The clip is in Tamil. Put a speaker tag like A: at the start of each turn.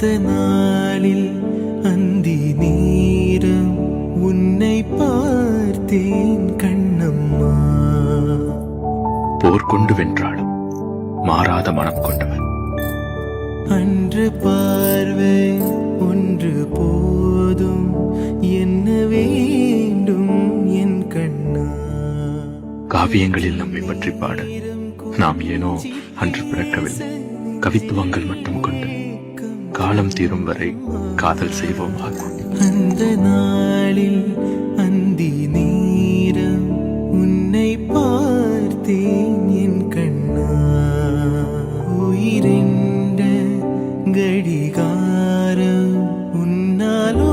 A: அந்த நாளில் அந்தி நேரம் உன்னை பார்த்தேன் கண்ணம்மா.
B: போர் கொண்டு வென்றாலும் மாறாத மனம் கொண்டவன்.
A: அன்று பார்வை ஒன்று போதும், என்ன வேண்டும் என் கண்ணா.
B: காவியங்களில் நம்மை பற்றி பாட நாம் ஏனோ அன்று பிறக்கவில்லை. கவித்துவங்கள் மட்டும் கொண்டு காலம் தீரும் வரை காதல் செய்வோமாக.
A: அந்த நாளில் அந்தி நேரம் உன்னை பார்த்தேன் என் கண்ணா. உயிரென்ற கடிகாரம் உன்னாலோ